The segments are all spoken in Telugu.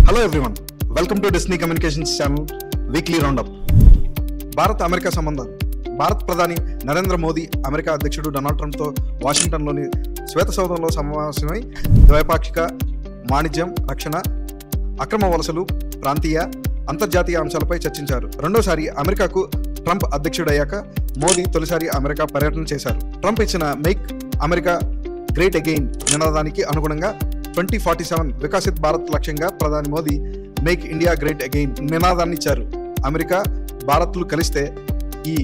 Hello everyone, welcome to Disney communications channel weekly round up. Bharat America సంబంధాలు. భారత ప్రధాని నరేంద్ర మోదీ అమెరికా అధ్యక్షుడు డొనాల్డ్ ట్రంప్తో వాషింగ్టన్లోని శ్వేతసౌధంలో సమావేశమై ద్వైపాక్షిక వాణిజ్యం, రక్షణ, అక్రమ వలసలు, ప్రాంతీయ, అంతర్జాతీయ అంశాలపై చర్చించారు. రెండోసారి అమెరికాకు ట్రంప్ అధ్యక్షుడయ్యాక మోదీ తొలిసారి అమెరికా పర్యటన చేశారు. ట్రంప్ ఇచ్చిన మేక్ అమెరికా గ్రేట్ అగెయిన్ నినాదానికి అనుగుణంగా 2047 వికసిత్ భారత్ లక్ష్యంగా ప్రధాని Modi make India great again నినాదాన్ని ఇచ్చారు. అమెరికా, భారత్లు కలిస్తే ఈ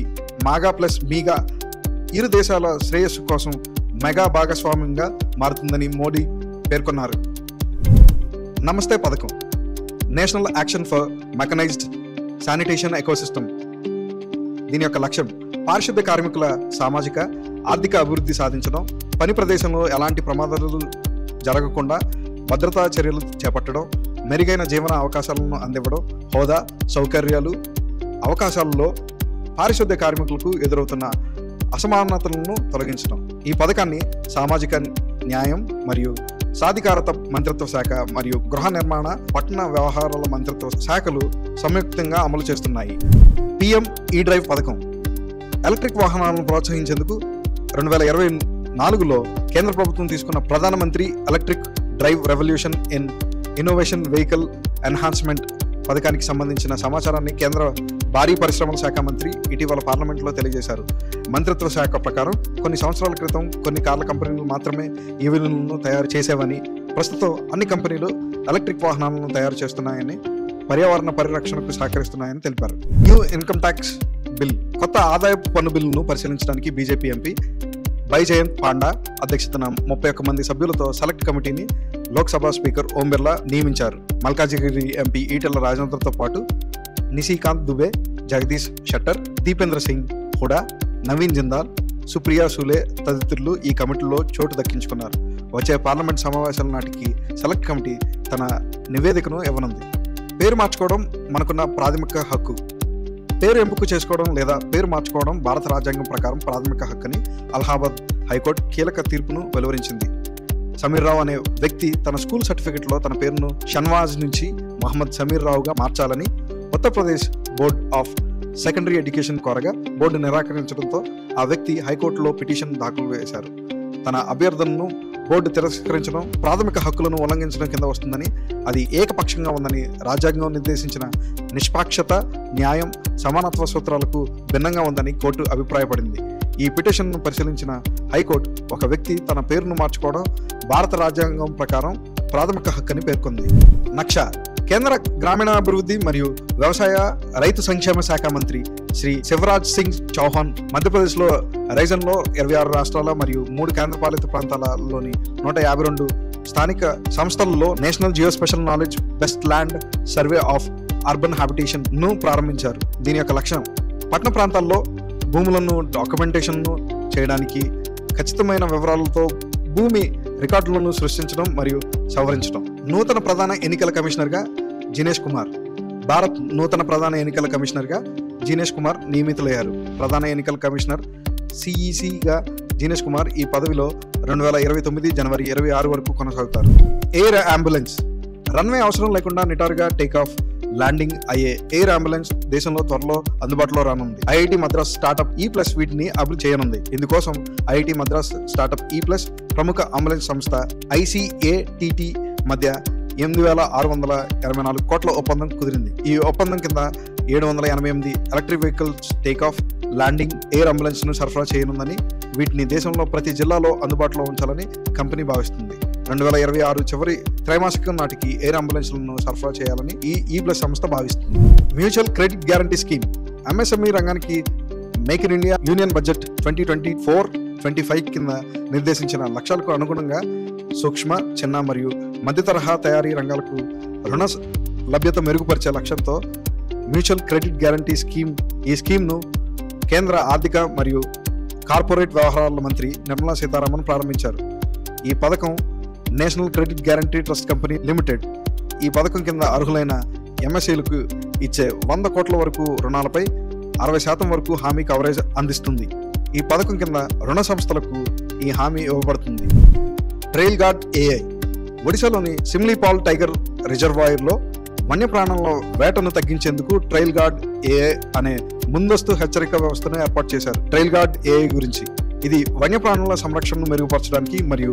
మాగా ప్లస్ మీగా ఇరు దేశాల శ్రేయస్సు కోసం మెగా భాగస్వామ్యంగా మారుతుందని మోడీ పేర్కొన్నారు. నమస్తే పథకం national action for mechanised sanitation ecosystem. దీని యొక్క లక్ష్యం పారిశుద్ధ్య కార్మికుల సామాజిక, ఆర్థిక అభివృద్ధి సాధించడం, పని ప్రదేశంలో ఎలాంటి ప్రమాదాలు జరగకుండా భద్రతా చర్యలు చేపట్టడం, మెరుగైన జీవన అవకాశాలను అందివ్వడం, హోదా, సౌకర్యాలు, అవకాశాలలో పారిశుద్ధ్య కార్మికులకు ఎదురవుతున్న అసమానతలను తొలగించడం. ఈ పథకాన్ని సామాజిక న్యాయం మరియు సాధికారత మంత్రిత్వ శాఖ మరియు గృహ నిర్మాణ, పట్టణ వ్యవహారాల మంత్రిత్వ శాఖలు సంయుక్తంగా అమలు చేస్తున్నాయి. పిఎం ఈ డ్రైవ్ పథకం ఎలక్ట్రిక్ వాహనాలను ప్రోత్సహించేందుకు 2024లో కేంద్ర ప్రభుత్వం తీసుకున్న ప్రధానమంత్రి electric drive revolution in innovation vehicle enhancement పథకానికి సంబంధించిన సమాచారాన్ని కేంద్ర భారీ పరిశ్రమల శాఖ మంత్రి ఇటీవల పార్లమెంట్లో తెలియజేశారు. మంత్రిత్వ శాఖ ప్రకారం కొన్ని సంవత్సరాల క్రితం కొన్ని కార్ల కంపెనీలు మాత్రమే ఈవీలను తయారు చేసేవని, ప్రస్తుతం అన్ని కంపెనీలు ఎలక్ట్రిక్ వాహనాలను తయారు చేస్తున్నాయని, పర్యావరణ పరిరక్షణకు సహకరిస్తున్నాయని తెలిపారు. న్యూ ఇన్కమ్ ట్యాక్స్ బిల్ కొత్త ఆదాయపు పన్ను బిల్లును పరిశీలించడానికి బీజేపీ ఎంపీ బైజయంత్ పాండా అధ్యక్షతన 31 మంది సభ్యులతో సెలెక్ట్ కమిటీని లోక్సభ స్పీకర్ ఓం బిర్లా నియమించారు. మల్కాజిగిరి ఎంపీ ఈటెల రాజేంద్రతో పాటు నిశికాంత్ దుబే, జగదీష్ షట్టర్, దీపేంద్ర సింగ్ హుడా, నవీన్ జిందాల్, సుప్రియా సూలే తదితరులు ఈ కమిటీలో చోటు దక్కించుకున్నారు. వచ్చే పార్లమెంట్ సమావేశాల నాటికి సెలెక్ట్ కమిటీ తన నివేదికను ఇవ్వనుంది. పేరు మార్చుకోవడం మనకున్న ప్రాథమిక హక్కు. పేరు ఎంపిక చేసుకోవడం లేదా పేరు మార్చుకోవడం భారత రాజ్యాంగం ప్రకారం ప్రాథమిక హక్కని అలహాబాద్ హైకోర్టు కీలక తీర్పును వెలువరించింది. సమీర్ రావు అనే వ్యక్తి తన స్కూల్ సర్టిఫికెట్లో తన పేరును షన్వాజ్ నుంచి మహమ్మద్ సమీర్ రావుగా మార్చాలని Uttar Pradesh board of secondary education కోరగా బోర్డు నిరాకరించడంతో ఆ వ్యక్తి హైకోర్టులో పిటిషన్ దాఖలు చేశారు. తన అభ్యర్థనను బోర్డు తిరస్కరించడం ప్రాథమిక హక్కులను ఉల్లంఘించడం కింద వస్తుందని, అది ఏకపక్షంగా ఉందని, రాజ్యాంగం నిర్దేశించిన నిష్పాక్షత, న్యాయం, సమానత్వ సూత్రాలకు భిన్నంగా ఉందని కోర్టు అభిప్రాయపడింది. ఈ పిటిషన్ను పరిశీలించిన హైకోర్టు ఒక వ్యక్తి తన పేరును మార్చుకోవడం భారత రాజ్యాంగం ప్రకారం ప్రాథమిక హక్కని పేర్కొంది. నక్షా కేంద్ర గ్రామీణాభివృద్ధి మరియు వ్యవసాయ రైతు సంక్షేమ శాఖ మంత్రి శ్రీ శివరాజ్ సింగ్ చౌహాన్ మధ్యప్రదేశ్లో రైజన్లో 26 రాష్ట్రాల మరియు 3 కేంద్రపాలిత ప్రాంతాలలోని 152 స్థానిక సంస్థలలో national geospatial knowledge based land survey of urban habitation ను ప్రారంభించారు. దీని యొక్క లక్ష్యం పట్టణ ప్రాంతాల్లో భూములను డాక్యుమెంటేషన్ను చేయడానికి, ఖచ్చితమైన వివరాలతో భూమి రికార్డులను సృష్టించడం మరియు సవరించడం. నూతన ప్రధాన ఎన్నికల కమిషనర్గా జినేష్ కుమార్. భారత్ నూతన ప్రధాన ఎన్నికల కమిషనర్గా జినేష్ కుమార్ నియమితులయ్యారు. ప్రధాన ఎన్నికల కమిషనర్ సిఈసిగా జినేష్ కుమార్ ఈ పదవిలో 2029 జనవరి 26 వరకు కొనసాగుతారు. ఎయిర్ అంబులెన్స్ రన్వే అవసరం లేకుండా నిటారుగా టేకాఫ్, ల్యాండింగ్ అయ్యే ఎయిర్ అంబులెన్స్ దేశంలో త్వరలో అందుబాటులో రానుంది. ఐఐటి మద్రాస్ స్టార్టప్ ఈ ప్లస్ వీటిని అభివృద్ధి చేయనుంది. ఇందుకోసం ఐఐటి మద్రాస్ స్టార్టప్ ఈ ప్లస్ ప్రముఖ అంబులెన్స్ సంస్థ ICATT మధ్య 8,684 కోట్ల ఒప్పందం కుదిరింది. ఈ ఒప్పందం కింద 788 electric vehicles takeoff, landing air ambulance ను సరఫరా చేయనుందని, వీటిని దేశంలో ప్రతి జిల్లాలో అందుబాటులో ఉంచాలని కంపెనీ భావిస్తుంది. 2026 చివరి త్రైమాసికం నాటికి ఎయిర్ అంబులెన్స్లను సరఫరా చేయాలని ఈ ప్లస్ సంస్థ భావిస్తుంది. Mutual credit guarantee scheme MSME రంగానికి make in India union budget 2024-25 కింద నిర్దేశించిన లక్ష్యాలకు అనుగుణంగా సూక్ష్మ, చిన్న మరియు మధ్య తరహా తయారీ రంగాలకు రుణ లభ్యత మెరుగుపరిచే లక్ష్యంతో మ్యూచువల్ క్రెడిట్ గ్యారంటీ స్కీమ్ ఈ స్కీమ్ను కేంద్ర ఆర్థిక మరియు కార్పొరేట్ వ్యవహారాల మంత్రి నిర్మలా సీతారామన్ ప్రారంభించారు. ఈ పథకం national credit guarantee trust company limited ఈ పథకం కింద అర్హులైన MSEలకు ఇచ్చే 100 కోట్ల వరకు రుణాలపై 60% వరకు హామీ కవరేజ్ అందిస్తుంది. ఈ పథకం కింద రుణ సంస్థలకు ఈ హామీ ఇవ్వబడుతుంది. ట్రైల్ గార్డ్ AI ఒడిశాలోని సిమ్లీపాల్ టైగర్ రిజర్వాయర్లో వన్యప్రాణుల వేటను తగ్గించేందుకు ట్రైల్ గార్డ్ ఏఐ అనే ముందస్తు హెచ్చరిక వ్యవస్థను ఏర్పాటు చేశారు. ట్రైల్ గార్డ్ ఏఐ గురించి, ఇది వన్యప్రాణుల సంరక్షణను మెరుగుపరచడానికి మరియు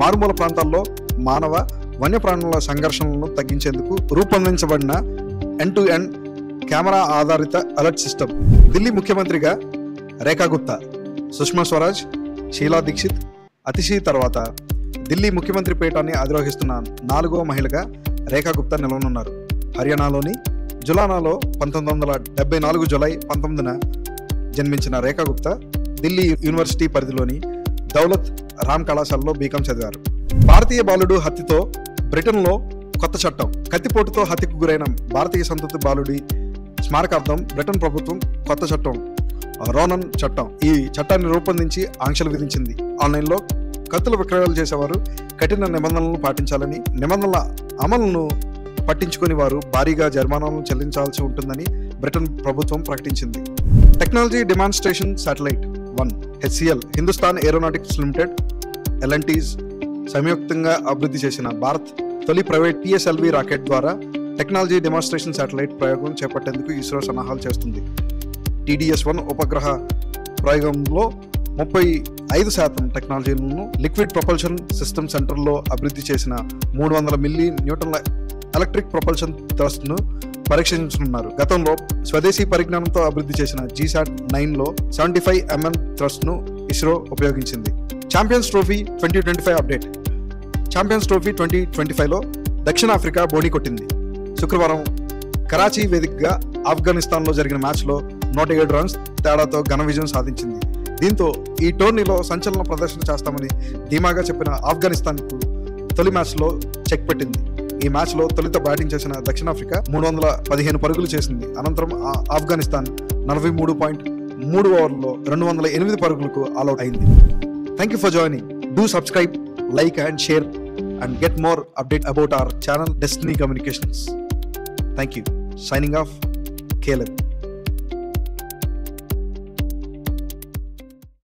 మారుమూల ప్రాంతాల్లో మానవ వన్యప్రాణుల సంఘర్షణలను తగ్గించేందుకు రూపొందించబడిన ఎండ్ టు ఎండ్ కెమెరా ఆధారిత అలర్ట్ సిస్టమ్. ఢిల్లీ ముఖ్యమంత్రిగా రేఖా గుప్తా, సుష్మా స్వరాజ్, షీలా దీక్షిత్, అతిషి తర్వాత ఢిల్లీ ముఖ్యమంత్రి పీఠాన్ని అధిరోహిస్తున్న 4వ మహిళగా రేఖా గుప్తా నిలవనున్నారు. హర్యానాలోని జులానాలో 1974 జూలై 19న జన్మించిన రేఖా గుప్తా ఢిల్లీ యూనివర్సిటీ పరిధిలోని దౌలత్ రామ్ కళాశాలలో బీకాం చదివారు. భారతీయ బాలుడు హత్యతో బ్రిటన్లో కొత్త చట్టం. కత్తిపోటుతో హత్యకు గురైన భారతీయ సంతతి బాలుడి స్మారకార్థం బ్రిటన్ ప్రభుత్వం కొత్త చట్టం, రోనన్ చట్టం, ఈ చట్టాన్ని రూపొందించి ఆంక్షలు విధించింది. ఆన్లైన్లో కత్తుల విక్రయాలు చేసేవారు కఠిన నిబంధనలను పాటించాలని, నిబంధనల అమలును పట్టించుకుని వారు భారీగా జరిమానాలను చెల్లించాల్సి ఉంటుందని బ్రిటన్ ప్రభుత్వం ప్రకటించింది. Technology demonstration satellite 1 HCL, Hindustan Aeronautics Limited, ఎల్ఎన్టీస్ సంయుక్తంగా అభివృద్ధి చేసిన భారత్ తొలి ప్రైవేట్ పిఎస్ఎల్వి రాకెట్ ద్వారా టెక్నాలజీ డెమాన్స్ట్రేషన్ శాటిలైట్ ప్రయోగం చేపట్టేందుకు ఇస్రో సన్నాహాలు చేస్తుంది. TDS-1 ఉపగ్రహ ప్రయోగంలో 35% టెక్నాలజీలను లిక్విడ్ ప్రొపల్షన్ సిస్టమ్ సెంటర్లో అభివృద్ధి చేసిన 300 మిల్లీ న్యూటన్ల ఎలక్ట్రిక్ ప్రొపల్షన్ థ్రస్ట్ను పరీక్షించనున్నారు. గతంలో స్వదేశీ పరిజ్ఞానంతో అభివృద్ధి చేసిన GSAT-9లో 75 mm థ్రస్ట్ను ఇస్రో ఉపయోగించింది. Champions trophy 2025 update. Champions trophy 2025లో దక్షిణాఫ్రికా బోణీ కొట్టింది. శుక్రవారం కరాచీ వేదికగా ఆఫ్ఘనిస్తాన్లో జరిగిన మ్యాచ్లో 107 రన్స్ తేడాతో ఘన విజయం సాధించింది. దీంతో ఈ టోర్నీలో సంచలన ప్రదర్శన చేస్తామని ధీమాగా చెప్పిన ఆఫ్ఘనిస్తాన్కు తొలి మ్యాచ్లో చెక్ పెట్టింది. ఈ మ్యాచ్లో తొలుత బ్యాటింగ్ చేసిన దక్షిణాఫ్రికా 315 పరుగులు చేసింది. అనంతరం ఆఫ్ఘనిస్తాన్ 43.3 ఓవర్లలో 208 పరుగులకు ఆల్అౌట్ అయింది. Thank you for joining. Do subscribe, like and share and get more update about our channel Destiny Communications. Thank you. Signing off, Caleb.